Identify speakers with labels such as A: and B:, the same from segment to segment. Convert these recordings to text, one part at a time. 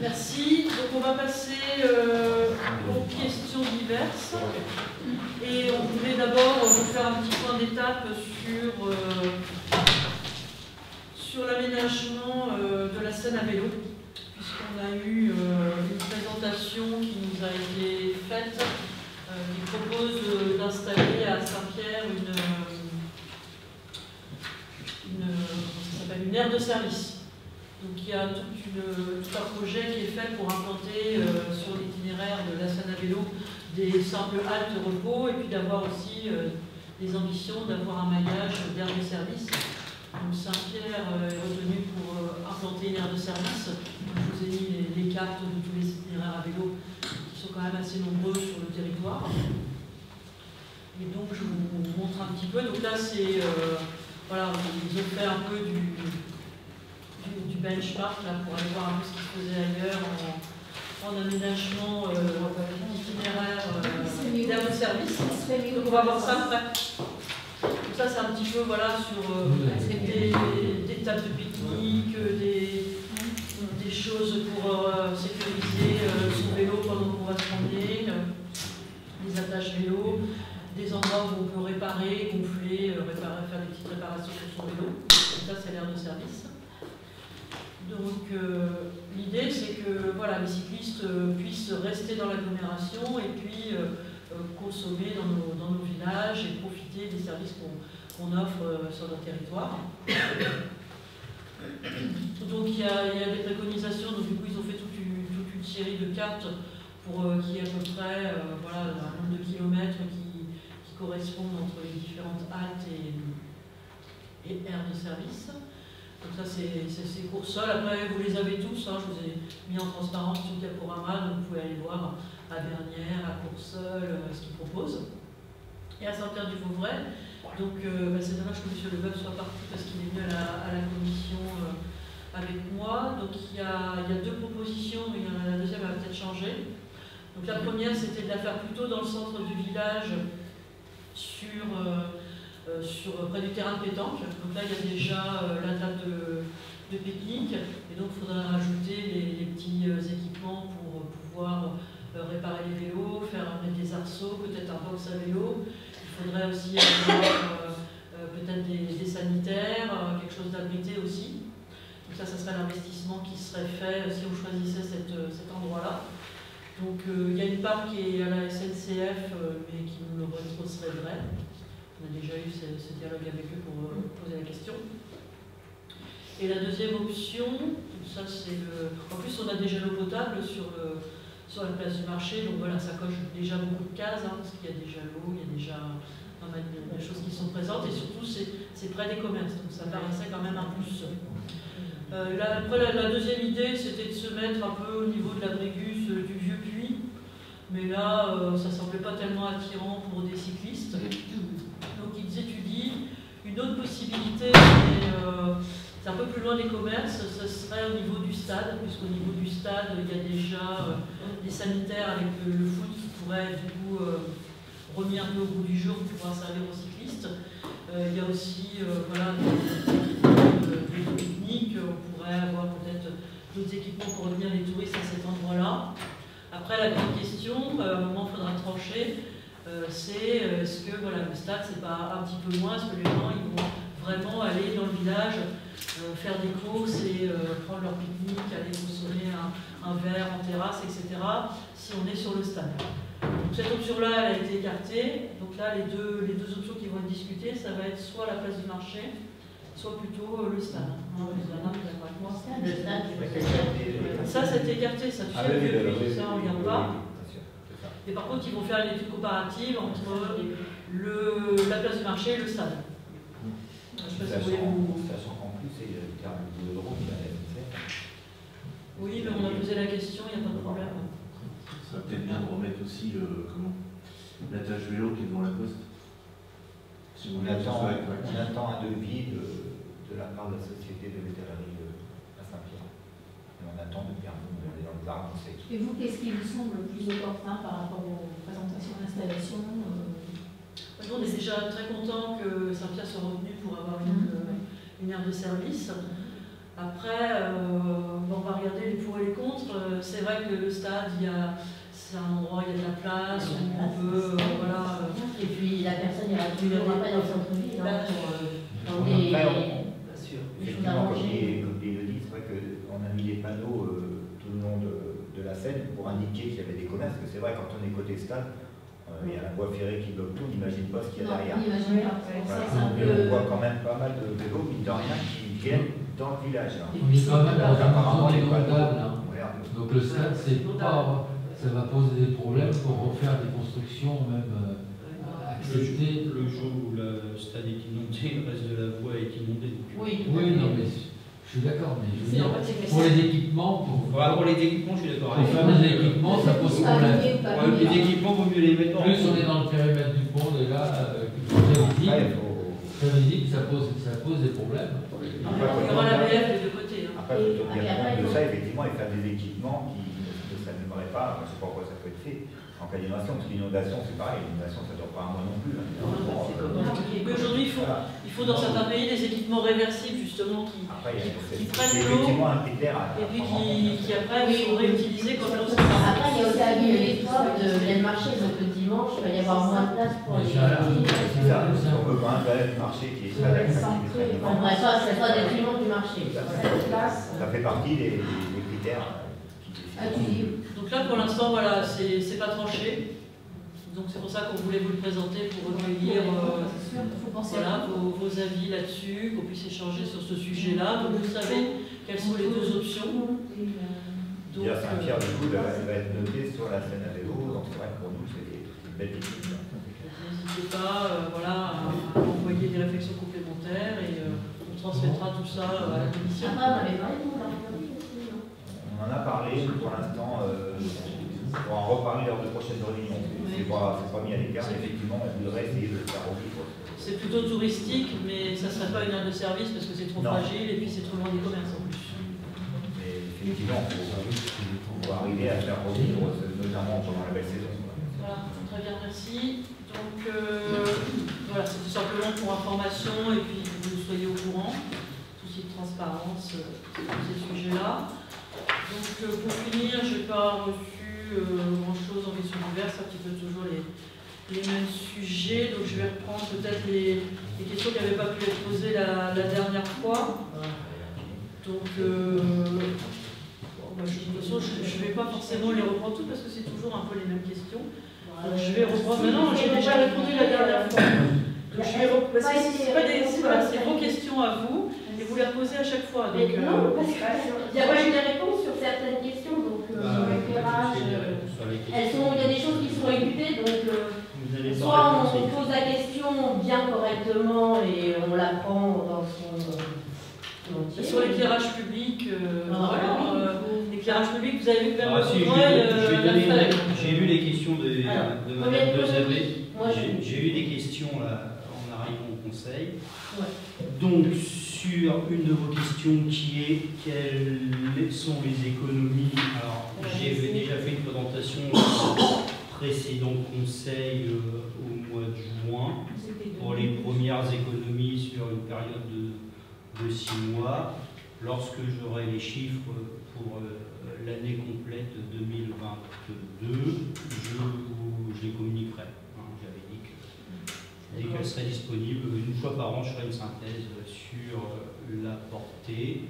A: Merci. Donc on va passer aux questions diverses. Et on voulait d'abord vous faire un petit point d'étape sur l'aménagement de la scène à vélo, puisqu'on a eu une présentation qui nous a été faite, qui propose d'installer à Saint-Pierre une aire de service. Donc il y a tout un projet qui est fait pour implanter sur l'itinéraire de la scène à vélo des simples haltes de repos et puis d'avoir aussi des ambitions d'avoir un maillage d'aires de service. Donc Saint-Pierre est retenu pour implanter une aire de service. Donc, je vous ai mis les cartes de tous les itinéraires à vélo qui sont quand même assez nombreux sur le territoire. Et donc je vous montre un petit peu. Donc là c'est voilà, ils ont fait un peu du benchmark là, pour aller voir un peu ce qui se faisait ailleurs en aménagement itinéraire d'aire de service. Donc on va voir ça après. Donc ça c'est un petit peu voilà, sur des tables de pique-nique, des choses pour sécuriser son vélo pendant qu'on va se promener, des attaches vélo, des endroits où on peut réparer, gonfler, faire des petites réparations sur son vélo. Donc ça c'est l'aire de service. Donc l'idée c'est que voilà, les cyclistes puissent rester dans l'agglomération et puis consommer dans nos villages et profiter des services qu'on offre sur notre territoire. Donc il y a des préconisations, donc du coup ils ont fait toute une série de cartes pour qu'il y ait à peu près voilà, un nombre de kilomètres qui correspondent entre les différentes haltes et aires de service. Donc ça c'est ces courses-là. Après vous les avez tous, hein, je vous ai mis en transparence sur le diaporama, donc vous pouvez aller voir à Vernières, à Courseulles, ce qu'ils proposent. Et à Saint-Pierre-du-Vauvray, donc c'est dommage que M. Leboeuf soit parti parce qu'il est venu à la commission avec moi. Donc il y a deux propositions, mais la deuxième va peut-être changer. Donc la première c'était de la faire plutôt dans le centre du village près du terrain de pétanque. Donc là, il y a déjà la table de pique-nique, et donc il faudra rajouter les petits équipements pour pouvoir réparer les vélos, mettre des arceaux, peut-être un box à vélo. Il faudrait aussi avoir peut-être des sanitaires, quelque chose d'abrité aussi. Donc ça serait l'investissement qui serait fait si on choisissait cet endroit-là. Donc il y a une part qui est à la SNCF, mais qui nous le retrocéderait. On a déjà eu ce dialogue avec eux pour poser la question. Et la deuxième option, ça c'est en plus on a déjà l'eau potable sur la place du marché, donc voilà, ça coche déjà beaucoup de cases, hein, parce qu'il y a déjà l'eau, il y a déjà pas mal de choses qui sont présentes, et surtout c'est près des commerces, donc ça paraissait quand même un plus. Après la deuxième idée, c'était de se mettre un peu au niveau de la Brégus du vieux puits, mais là ça semblait pas tellement attirant pour des cyclistes. Donc ils étudient une autre possibilité, c'est un peu plus loin des commerces, ce serait au niveau du stade, puisqu'au niveau du stade il y a déjà des sanitaires avec le foot qui pourrait du coup remis un peu au goût du jour pour pouvoir servir aux cyclistes. Il y a aussi voilà, des pique-niques, on pourrait avoir peut-être d'autres équipements pour retenir les touristes à cet endroit-là. Après la grande question, à un moment il faudra trancher, c'est est-ce que voilà, le stade c'est pas un petit peu loin, est-ce que les gens ils vont vraiment aller dans le village, faire des courses et prendre leur pique-nique, aller consommer un verre en terrasse, etc. si on est sur le stade. Donc, cette option-là elle a été écartée, donc là les deux options qui vont être discutées, ça va être soit la place du marché, soit plutôt le stade. Ça c'est écarté, ça ça on ne regarde pas. Et par contre, ils vont faire une étude comparative entre la place du marché et le stade. Je sais pas si vous voulez
B: sachant qu'en plus, c'est le terme de l'euro qui va être fait.
A: Oui, mais on a posé la question, il n'y a pas de problème.
C: Ça va peut-être bien de remettre aussi l'attache vélo qui est devant la poste. Si
B: on attend un devis de la part de la société de vétérinaire à Saint-Pierre. Et on attend depuis un peu, on est dans le Var, on sait.
D: Et vous, qu'est-ce qui vous semble le plus opportun par rapport aux présentations d'installation?
A: On est déjà très content que Saint-Pierre soit retenu pour avoir une aire de service. Après, on va regarder les pour et les contre. c'est vrai que le stade, c'est un endroit où il y a de la place, où on peut, voilà.
D: Et puis la personne ira plus pas dans le centre-ville, hein, dans des choses à
B: Effectivement,
D: manger.
B: comme dit Elodie, c'est vrai qu'on a mis des panneaux tout le long de la scène pour indiquer qu'il y avait des commerces, parce que c'est vrai, quand on est côté stade, il y a la voie ferrée qui bloque tout, on n'imagine pas ce qu'il y a derrière.
D: On n'imagine pas.
B: Voilà.
D: C'est un
B: Et
D: peu...
B: on voit quand même pas mal de vélos, mine de rien, qui viennent dans le village. Hein.
E: On est quand même dans
B: apparemment,
E: une
B: les
E: zone inondable.
B: panneaux,
E: Hein. Donc le stade, ça va poser des problèmes pour refaire des constructions même acceptées.
F: Le jour où le stade est inondé, le reste de la voie est inondé.
D: Oui,
E: Oui, non, mais je suis d'accord, mais je veux dire,
D: en fait, c'est
E: pour les équipements,
F: Pour les équipements, je suis d'accord.
E: les fameux équipements, ça pose problème.
F: Les équipements, vaut mieux les mettre en
E: Plus on est dans le périmètre du pont, et là, très visible, ça pose des problèmes.
A: Il y aura la VF des deux côtés. Hein.
B: Après, il faut tenir compte de ça, effectivement, et faire des équipements qui ne s'annuleraient pas. Je ne sais pas pourquoi ça peut être fait en cas d'inondation, parce qu'inondation, c'est pareil, l'inondation, ça ne dure pas un mois non plus. Hein.
A: Mais aujourd'hui, il faut dans certains pays des équipements réversibles, justement, qui prennent l'eau
B: effectivement un critère
A: et puis qui après sont réutilisés quand l'eau se
D: Après, il y a aussi à vivre l'histoire de l'aide marché, donc le dimanche, il va y avoir moins de place pour les petits.
B: C'est ça, on veut quand même un marché qui est très attractif.
D: On ne ça, c'est pas détriment du marché.
B: Ça fait partie des critères qui
A: Donc là, pour l'instant, voilà, c'est pas tranché. Donc c'est pour ça qu'on voulait vous le présenter pour recueillir voilà, vos avis là-dessus, qu'on puisse échanger sur ce sujet-là. Donc vous savez quelles sont les deux options. Donc,
B: Saint-Pierre, du coup, elle va être notée sur la scène à vélo, donc c'est vrai que pour nous, c'est une belle équipe.
A: N'hésitez pas voilà, à envoyer des réflexions complémentaires et on transmettra tout ça à la commission.
D: Après, on avait parlé de l'Arménie aussi, non?
B: On en a parlé, mais pour l'instant, on va en reparler lors de prochaines réunions. C'est pas mis à l'écart, mais effectivement, on voudrait essayer de le faire revivre.
A: C'est plutôt touristique, mais ça ne serait pas une aire de service parce que c'est trop fragile et puis c'est trop loin des commerces en plus.
B: Mais effectivement, il faut arriver à faire revivre, notamment pendant la belle saison.
A: Voilà, très bien, merci. Donc voilà, c'est tout simplement pour information et puis que vous soyez au courant, souci de transparence sur ces sujets-là. Donc pour finir, je n'ai pas reçu grand-chose en questions diverses, un petit peu toujours les mêmes sujets. Donc je vais reprendre peut-être les questions qui n'avaient pas pu être posées la dernière fois. Donc de toute façon, je ne vais pas forcément les reprendre toutes parce que c'est toujours un peu les mêmes questions. Donc je vais reprendre. Mais non, j'ai déjà répondu la dernière fois. Donc je vais reprendre. C'est vos questions à vous et vous les reposez à chaque fois. Donc,
D: non, parce qu'il n'y a pas eu de réponse sur certaines questions, donc sur l'éclairage. Il y a des choses qui sont évitées, donc soit on pose la question bien correctement et on la prend dans son entier.
A: Sur l'éclairage public, l'éclairage public, vous avez vu que
F: j'ai vu les questions de Madame Dezabé. J'ai eu des questions là, en arrivant au conseil. Donc, sur une de vos questions qui est quelles sont les économies. Alors, j'ai déjà fait une présentation au précédent conseil au mois de juin pour les premières économies sur une période de 6 mois. Lorsque j'aurai les chiffres pour l'année complète 2022, je les communiquerai. J'avais dit que dès qu'elle serait disponible, une fois par an, je ferai une synthèse sur la portée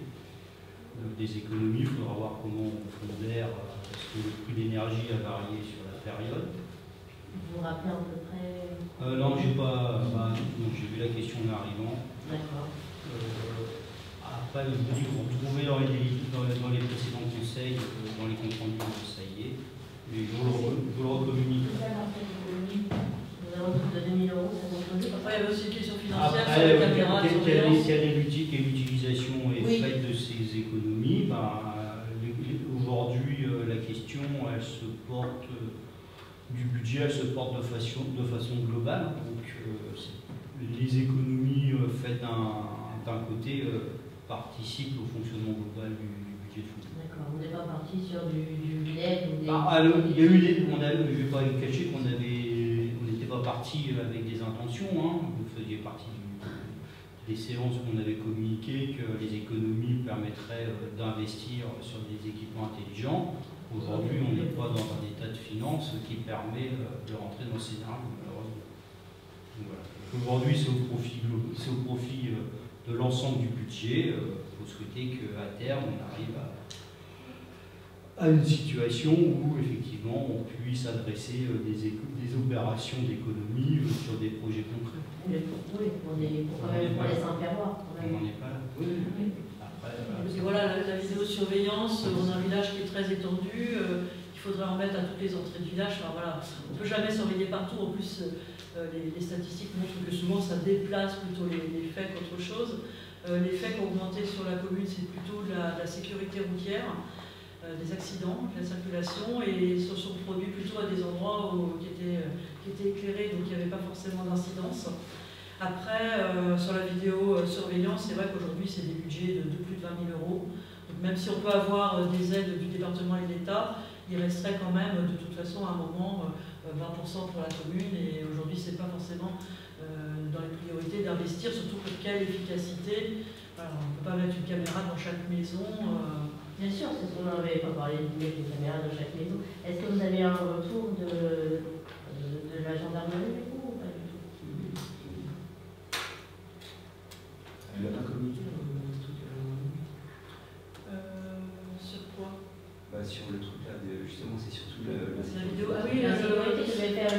F: des économies. Il faudra voir comment on pondère, parce que le prix d'énergie a varié sur la période.
D: Vous vous rappelez à peu près?
F: Non, j'ai pas. J'ai vu la question en arrivant.
D: D'accord.
F: Après, je vous dis que vous retrouvez dans les précédents conseils, dans les comptes rendus, ça y est. Mais je vous le recommunique.
D: Nous avons de 2 000 €, ça compte.
A: Après, il y avait aussi une question financière sur
F: Après,
A: les caméras de surveillance.
F: quelle est l'utilisation est faite de ces économies? Aujourd'hui, la question, elle se porte du budget, elle se porte de façon globale. Donc, les économies faites d'un côté participent au fonctionnement global du budget de foot.
D: D'accord, on n'est pas parti sur du lait ou des...
F: Il y a eu je ne vais pas cacher qu'on n'était pas parti avec des intentions. Vous faisiez partie des séances où on avait communiqué que les économies permettraient d'investir sur des équipements intelligents. Aujourd'hui, on n'est pas dans un état de finance qui permet de rentrer dans le scénario, malheureusement. Voilà. Aujourd'hui, c'est au profit de l'ensemble du budget. Il faut souhaiter qu'à terme, on arrive à une situation où, effectivement, on puisse adresser des opérations d'économie sur des projets concrets.
D: Oui, on est quand même pour les Saint-Pérois.
F: On n'en est pas là. Oui. Après,
A: parce que voilà, la vidéosurveillance, on a un village qui est très étendu, il faudrait en mettre à toutes les entrées du village. Enfin, voilà, on ne peut jamais surveiller partout. En plus, les statistiques montrent que souvent ça déplace plutôt les faits qu'autre chose. Les faits qui ont augmenté sur la commune, c'est plutôt de la sécurité routière, des accidents, de la circulation, et se sont produits plutôt à des endroits qui étaient éclairés, donc il n'y avait pas forcément d'incidence. Après, sur la vidéosurveillance, c'est vrai qu'aujourd'hui, c'est des budgets de plus de 20 000 €. Donc même si on peut avoir des aides du département et de l'État, il resterait quand même, de toute façon, à un moment, 20% pour la commune. Et aujourd'hui, ce n'est pas forcément dans les priorités d'investir, surtout pour quelle efficacité. Alors, on ne peut pas mettre une caméra dans chaque maison.
D: Bien sûr, c'est ce qu'on n'avait pas parlé de mettre une caméra dans chaque maison. Est-ce que vous avez un retour de la gendarmerie ou pas du tout?
C: Elle n'a pas communiqué
A: Sur quoi?
C: sur le truc là, justement, c'est surtout la
A: vidéo. Ah oui,
D: la sécurité, je vais faire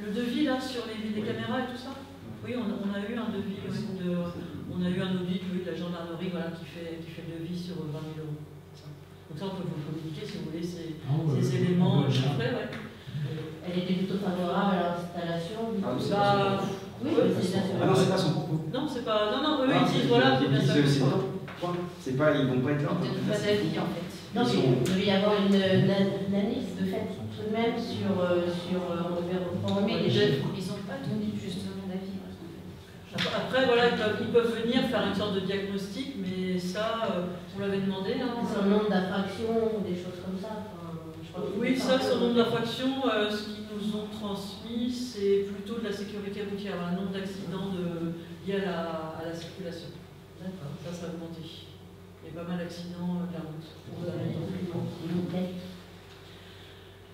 A: le devis là sur les caméras et tout ça. Oui, on a eu un devis, on a eu un audit de la gendarmerie voilà, qui fait le devis sur 20 000 €. Donc ça, on peut vous communiquer si vous voulez ces éléments chiffrés. Ouais.
D: Elle était plutôt favorable à l'installation. Oui, c'est bien sûr.
C: Ah non, c'est pas son propos.
A: Non, c'est pas. Non, eux ils disent voilà, c'est bien ça.
C: C'est pas, ils vont pas être là.
A: Peut-être pas d'avis en fait.
D: Non, mais il devait y avoir une analyse de fait, tout de même sur on devait reprendre.
G: Mais ils n'ont pas donné justement d'avis.
A: Après, voilà, ils peuvent venir faire une sorte de diagnostic, mais ça, on l'avait demandé. Hein.
D: C'est un nombre d'infractions ou des choses comme ça.
A: Oui, ça, sur le nombre d'infractions, ce qu'ils nous ont transmis, c'est plutôt de la sécurité routière, un nombre d'accidents liés à la circulation. D'accord. Ça a augmenté. Il y a pas mal d'accidents de la route.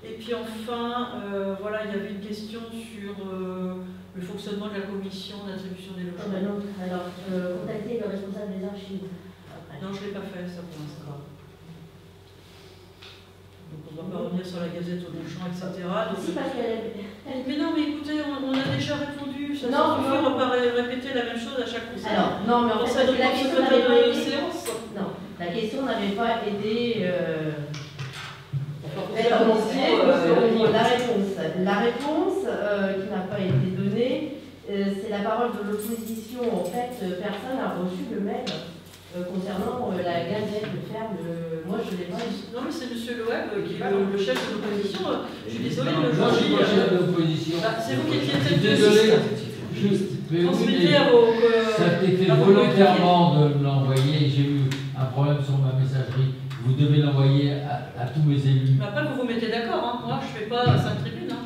A: Et puis enfin, voilà, il y avait une question sur le fonctionnement de la commission d'attribution des logements.
D: Alors, contacter le responsable des archives.
A: Non, je ne l'ai pas fait, ça pour l'instant. Donc on ne va pas revenir sur la Gazette au Longchamp, etc. Donc,
D: si, parce
A: mais non, mais écoutez, on a déjà répondu. Ça suffit, on ne va pas répéter la même chose à chaque conseil.
D: Alors, non, mais en fait, la question n'avait pas aidé. Non, la question n'avait pas aidé la réponse. La réponse qui n'a pas été donnée, c'est la parole de l'opposition. En fait, personne n'a reçu le mail concernant la Gazette de Ferme. Moi, je l'ai pas.
A: Non, mais c'est M. Loeb qui est le chef de l'opposition. Je suis désolée, le jour
E: J. chef de l'opposition.
A: C'est vous qui étiez tête de
E: désolé.
A: Transmettez à vos.
E: Ça a été fait volontairement de me l'envoyer. J'ai eu un problème sur ma messagerie. Vous devez l'envoyer à tous mes élus.
A: Mais après, vous vous mettez d'accord. Hein. Moi, je ne fais pas ça de tribune. Hein.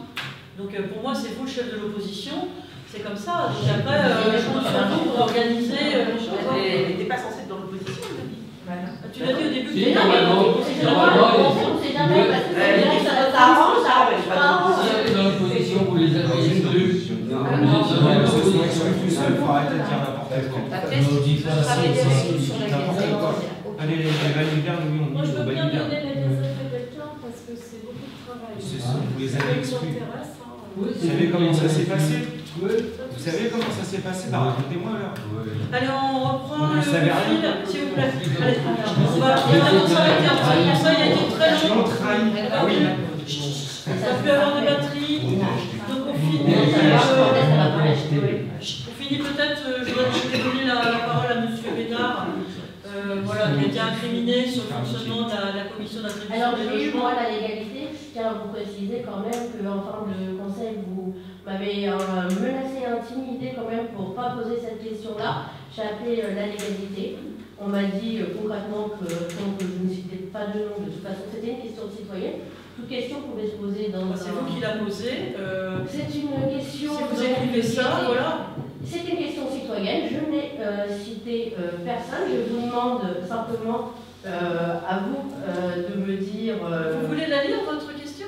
A: Donc, pour moi, c'est vous le chef de l'opposition. C'est comme ça. Donc, après, je compte sur vous pour organiser les choses.
H: Elle n'était pas censée être dans l'opposition.
A: Tu l'as dit au début.
E: Si, normalement,
D: on sait jamais parce que ça arrange, ça arrange.
E: Dans l'opposition, vous les avez exclus.
C: Allez, les Valibert, oui, on
G: moi,
C: dit
G: je veux
C: aux
G: bien
C: Valibert.
G: donner la Gazette à quelqu'un parce que c'est beaucoup de travail.
C: Vous les avez exclus.
G: Vous
C: savez comment ça s'est passé?
E: Oui.
C: Vous savez comment ça s'est passé? Racontez-moi alors.
A: Allez, on reprend le fil, s'il vous plaît. Allez,
G: on
A: va s'arrêter un petit peu. Ça, il a été très long.
C: Ah oui.
A: On n'a plus avoir de batterie. Donc, on finit. On finit peut-être, je vais donner la parole à M. Bénard. Voilà, qui a été incriminé sur le fonctionnement de la commission d'attribution
D: Alors,
A: des
D: j'ai eu
A: logements.
D: moi la légalité. Je tiens à vous préciser quand même qu'en fin de conseil, vous m'avez menacé, intimidé quand même pour ne pas poser cette question-là. J'ai appelé la légalité. On m'a dit concrètement que tant que je ne citais pas de nom, de toute façon, c'était une question citoyenne. Toute question pouvait se poser dans
A: C'est vous qui l'a posée.
D: C'est une question.
A: Si vous écrivez ça, voilà.
D: C'est une question citoyenne, je n'ai cité personne, je vous demande simplement à vous de me dire...
A: Vous voulez la lire, votre question?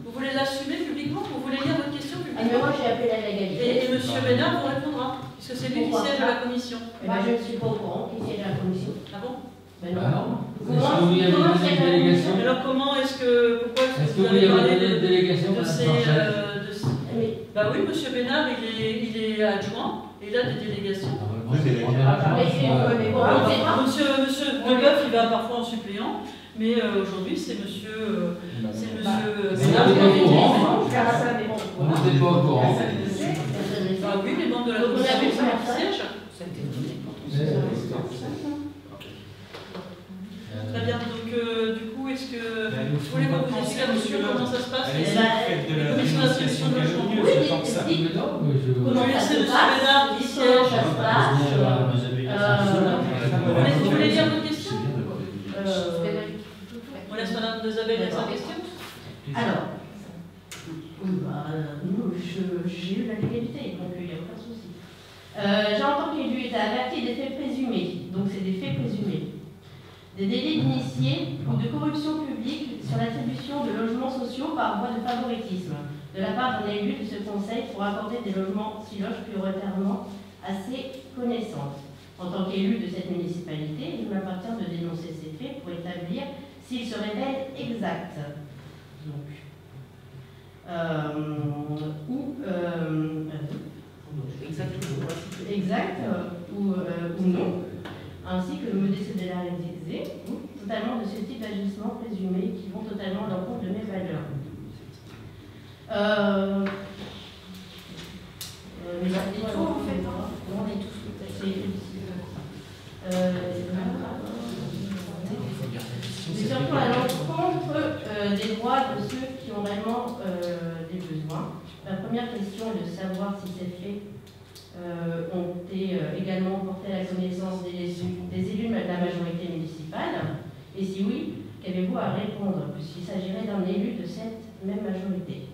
A: Vous voulez l'assumer publiquement? Vous voulez lire votre question publiquement?
D: Mais moi j'ai appelé la légalité.
A: Et M. Bénard vous répondra, puisque c'est lui qui siège à la commission.
D: Je ne suis pas au courant qui siège à la commission.
A: Ah bon?
D: Ben non.
E: Est-ce que vous y avez des délégations?
A: Alors comment est-ce que... Pourquoi
E: est-ce que vous y avez des délégations
A: de ces... Bah oui, M. Bénard, il est adjoint, et il a des délégations.
B: Monsieur
A: Legoff, il va parfois en suppléant, mais aujourd'hui, c'est monsieur Bénard.
E: On n'était pas au courant.
A: Ah oui, les membres de la commission siègent. Très bien, donc du coup, est-ce que vous voulez que vous expliquiez à monsieur comment ça se passe?
F: Faites de la dénonciation calomnieuse, je pense ça.
A: Comment laisser M. Bénard qui siège? Vous voulez lire votre question? On laisse Mme Desabel lire sa question?
D: Alors, j'ai eu la légalité, donc il n'y a aucun souci. J'ai entendu qu'il était averti des faits présumés, donc c'est des faits présumés. Des délits d'initiés ou de corruption publique sur l'attribution de logements sociaux par voie de favoritisme de la part d'un élu de ce conseil pour accorder des logements siloges prioritairement à ses connaissances. En tant qu'élu de cette municipalité, il m'appartient de dénoncer ces faits pour établir s'ils se révèlent exacts. Donc, exact ou non, ainsi que me désolidariser totalement de ce type d'agissement présumé qui vont totalement à l'encontre de mes valeurs.
G: en fait, on est tous
D: mais surtout à l'encontre des droits de ceux qui ont vraiment des besoins. La première question est de savoir si ces faits ont été également portés à la connaissance des élus de la majorité municipale, et si oui, qu'avez-vous à répondre, puisqu'il s'agirait d'un élu de cette même majorité.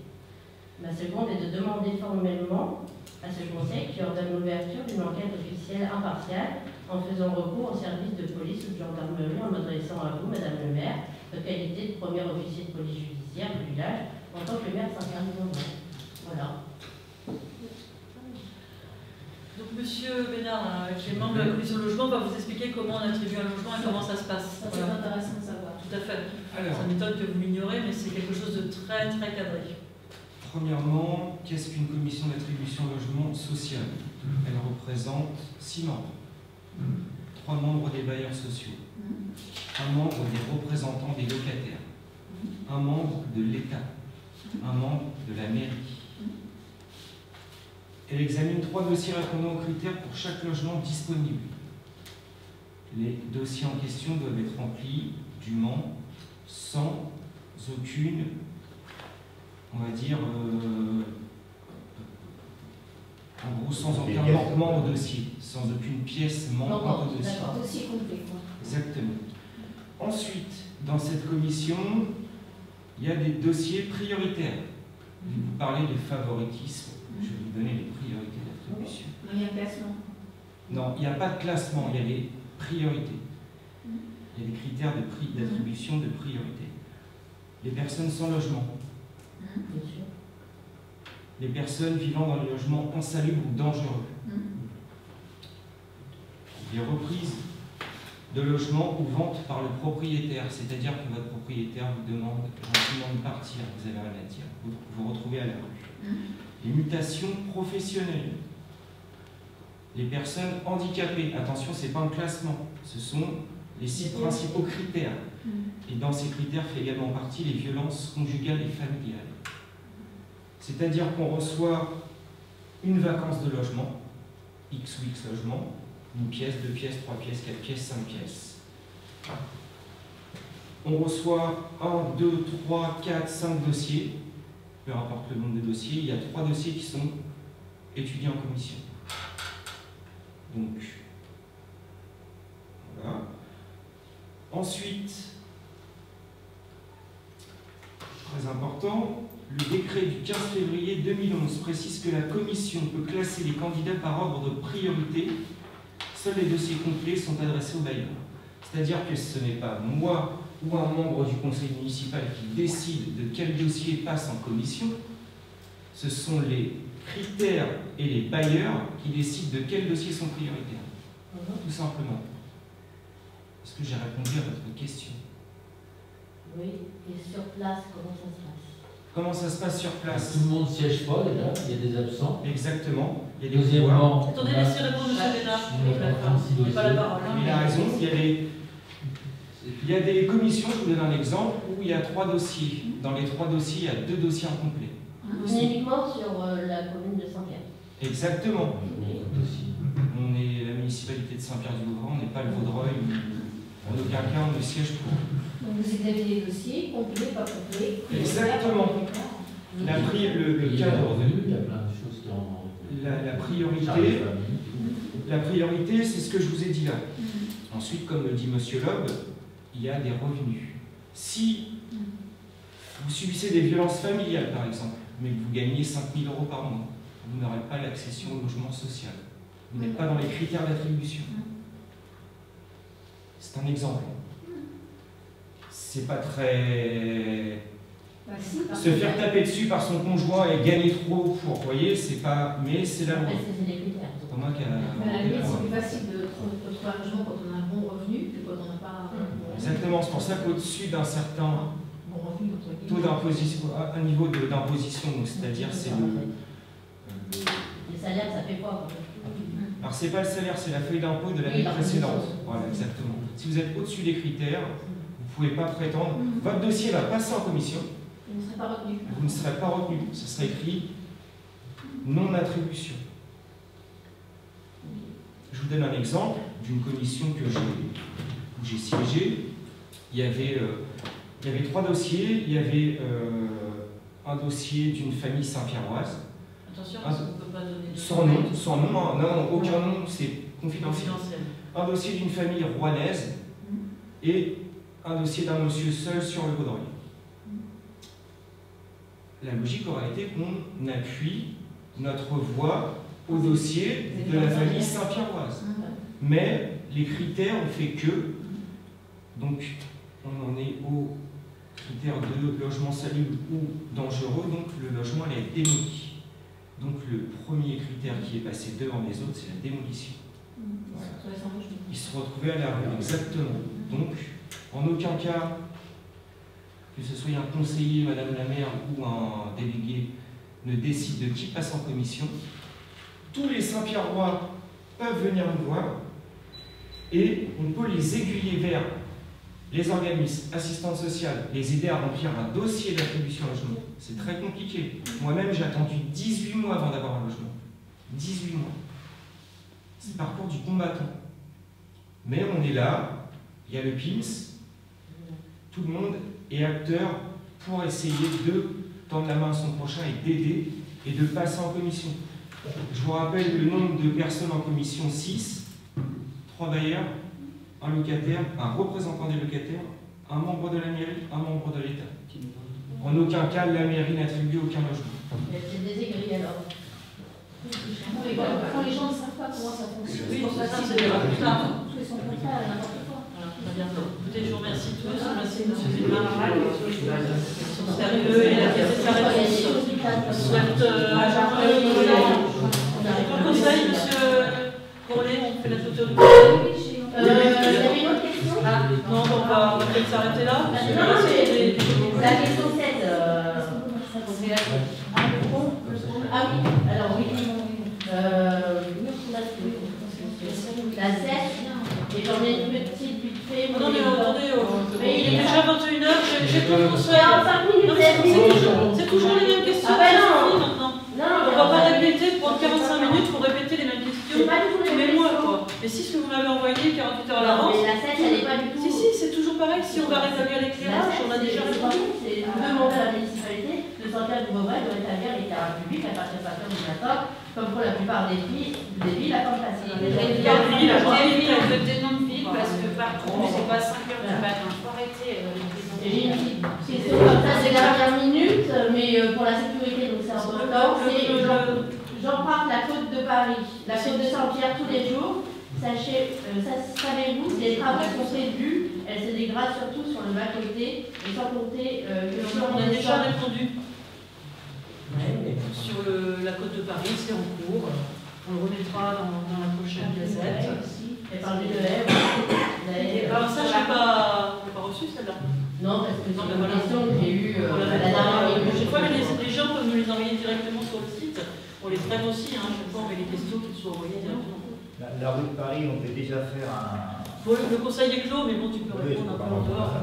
D: Ma seconde est de demander formellement à ce conseil qui ordonne l'ouverture d'une enquête officielle impartiale en faisant recours au service de police ou de gendarmerie en m'adressant à vous, Madame le maire, de qualité de premier officier de police judiciaire du village, en tant que maire de Saint-Pierre-du-Mont-Blanc. Voilà.
A: Donc Monsieur Bénard, qui est membre de la commission logement, va vous expliquer comment on attribue un logement et comment ça se passe.
G: Ça, c'est intéressant de savoir.
A: Tout à fait. Alors, ça m'étonne que vous l'ignorez, mais c'est quelque chose de très très cadré.
I: Premièrement, qu'est-ce qu'une commission d'attribution logement social? Elle représente 6 membres. 3 membres des bailleurs sociaux, 1 membre des représentants des locataires, 1 membre de l'État, 1 membre de la mairie. Elle examine 3 dossiers répondant aux critères pour chaque logement disponible. Les dossiers en question doivent être remplis dûment, sans aucune, on va dire, en gros, sans aucun manquement au dossier, sans aucune pièce manquante au dossier.
G: Dossier complet, quoi.
I: Exactement. Ensuite, dans cette commission, il y a des dossiers prioritaires. Vous parlez de favoritisme, je vais vous donner les priorités d'attribution.
G: Il y a un classement.
I: Non, il n'y a pas de classement, il y a des priorités. Il y a des critères d'attribution de priorité. Les personnes sans logement.
D: Bien sûr.
I: Les personnes vivant dans les logements insalubres ou dangereux. Les reprises de logements ou ventes par le propriétaire, c'est-à-dire que votre propriétaire vous demande gentiment de partir, vous avez rien à dire, vous vous retrouvez à la rue. Les mutations professionnelles. Les personnes handicapées, attention, ce n'est pas un classement, ce sont les 6 principaux critères. Et dans ces critères fait également partie les violences conjugales et familiales. C'est-à-dire qu'on reçoit une vacance de logement, X ou X logements, une pièce, 2 pièces, 3 pièces, 4 pièces, 5 pièces. On reçoit 1, 2, 3, 4, 5 dossiers, peu importe le nombre de dossiers, il y a 3 dossiers qui sont étudiés en commission. Donc, voilà. Ensuite, très important, le décret du 15 février 2011 précise que la commission peut classer les candidats par ordre de priorité. Seuls les dossiers complets sont adressés au bailleur. C'est-à-dire que ce n'est pas moi ou un membre du conseil municipal qui décide de quel dossier passe en commission. Ce sont les critères et les bailleurs qui décident de quels dossiers sont prioritaires. Tout simplement. Est-ce que j'ai répondu à votre question?
D: Oui, et sur place, comment ça se passe?
E: Comment ça se passe sur place? Tout le monde ne siège pas déjà, il y a des absents.
I: Exactement. Il y a des
E: Deuxièmement,
A: attendez, laissez répondre M. Bénard. Il n'a pas la parole.
I: Il a raison, il y a des commissions, je vous donne un exemple, où il y a 3 dossiers. Dans les 3 dossiers, il y a 2 dossiers incomplets.
D: Uniquement sur la commune de Saint-Pierre.
I: Exactement. On est la municipalité de Saint-Pierre-du-Vauvray, on n'est pas le Vaudreuil, en aucun cas on ne siège pour.
G: Donc vous examinez les dossiers, complets, pas complets.
I: Exactement. La cadre,
E: il y a plein de choses qui en
I: la priorité, c'est ce que je vous ai dit là. Ensuite, comme le dit Monsieur Loeb, il y a des revenus. Si vous subissez des violences familiales, par exemple, mais que vous gagnez 5 000 € par mois, vous n'aurez pas l'accession au logement social. Vous n'êtes pas dans les critères d'attribution. C'est un exemple. C'est pas très... Se faire taper dessus par son conjoint et gagner trop pour, vous voyez, c'est pas... Mais c'est la loi. C'est pas moi qui a...
G: Mais à la limite, c'est plus facile de trouver un logement quand on a un bon revenu que quand on n'a pas...
I: Exactement, c'est pour ça qu'au-dessus d'un certain taux d'imposition, un niveau d'imposition, c'est-à-dire c'est le...
D: Les salaires, ça fait quoi?
I: Alors c'est pas le salaire, c'est la feuille d'impôt de l'année précédente. Voilà, exactement. Si vous êtes au-dessus des critères, vous ne pouvez pas prétendre... Votre dossier va passer en commission.
G: Vous ne serez pas retenu.
I: Vous ne serez pas retenu. Ce sera écrit non-attribution. Je vous donne un exemple d'une commission où j'ai siégé. Il y avait 3 dossiers. Il y avait un dossier d'une famille Saint-Pierroise.
A: Attention, parce qu'on ne peut pas donner de
I: sans nom, non, aucun nom, c'est confidentiel. Un dossier d'une famille rouennaise et un dossier d'un monsieur seul sur le Vaudreuil. La logique aurait été qu'on appuie notre voix au dossier de la famille Saint-Pierroise. Mais les critères ont fait que, donc on en est au critère de logement salubre ou dangereux, donc le logement allait être démoli. Donc le premier critère qui est passé devant les autres, c'est la démolition. Voilà. Ils se retrouvaient à la rue, exactement. Donc, en aucun cas, que ce soit un conseiller, madame la maire ou un délégué, ne décide de qui passe en commission. Tous les Saint-Pierrois peuvent venir nous voir et on peut les aiguiller vers les organismes, assistantes sociales, les aider à remplir un dossier d'attribution à logement. C'est très compliqué. Moi-même, j'ai attendu 18 mois avant d'avoir un logement. 18 mois. C'est le parcours du combattant. Mais on est là, il y a le PIMS, tout le monde est acteur pour essayer de tendre la main à son prochain et d'aider et de passer en commission. Je vous rappelle le nombre de personnes en commission: 6, 3 bailleurs, un locataire, un représentant des locataires, un membre de la mairie, un membre de l'État. En aucun cas, la mairie n'attribue aucun logement.
D: C'est des aigris alors.
G: Quand les gens ne savent pas comment ça fonctionne,
A: oui,
G: c'est
A: ça,
G: facile
A: c'est
G: de son contrat à n'importe quoi.
A: Très bien. Écoutez, je vous remercie tous. Merci M. Villemin. Son sérieux et la qualité de sa réponse. Je souhaite le conseil, M. Bourlet, on fait la tutorité.
D: Vous avez une autre question?
A: Non, on va peut-être s'arrêter là.
D: La question 7, ah oui, alors oui. La 7, et j'en ai une petite vite fait.
A: Non, mais attendez,
D: mais il est
A: déjà 21h, j'ai tout le conseil.
D: 45 minutes,
A: c'est toujours les mêmes questions.
D: Ah ben non.
A: Maintenant.
D: Non,
A: on va pas répéter, pour 45 minutes, pour répéter les mêmes questions.
D: C'est pas du tout les mêmes
A: mois, quoi. Et si ce que vous m'avez envoyé 48 heures à l'avance.
D: Mais la 7, elle n'est pas du tout.
A: Si, c'est toujours pareil. Si on va rétablir l'éclairage, on a déjà répondu.
D: C'est demander à la municipalité de Saint-Pierre-du-Vauvray de rétablir l'éclairage public à partir de 5h du matin, comme pour la plupart des villes à Campagne.
J: Il y a des noms de villes parce que par partout, c'est pas 5 h du matin. Faut arrêter
D: J'ai une petite question comme ça, c'est dernière minute, mais pour la sécurité, donc c'est important. J'emprunte la côte de Paris, la côte de Saint-Pierre tous les jours. Savez-vous, les travaux sont prévus, elle se dégrade surtout sur le bas-côté, et sans compter que
A: on a déjà répondu. Sur la côte de Paris, c'est en cours. On le remettra dans la prochaine gazette.
D: Elle parle de l'ER.
A: Alors ça, je n'ai pas reçu celle-là.
D: Non, parce que c'est une question que j'ai eue la dernière minute.
A: Chaque fois, les gens peuvent nous les envoyer directement sur le site. On les traite aussi, hein. Chaque fois, on met les questions qui sont envoyées directement.
B: La rue de Paris, on peut déjà faire un...
A: Le conseil est clos, mais bon, tu peux répondre un peu en dehors.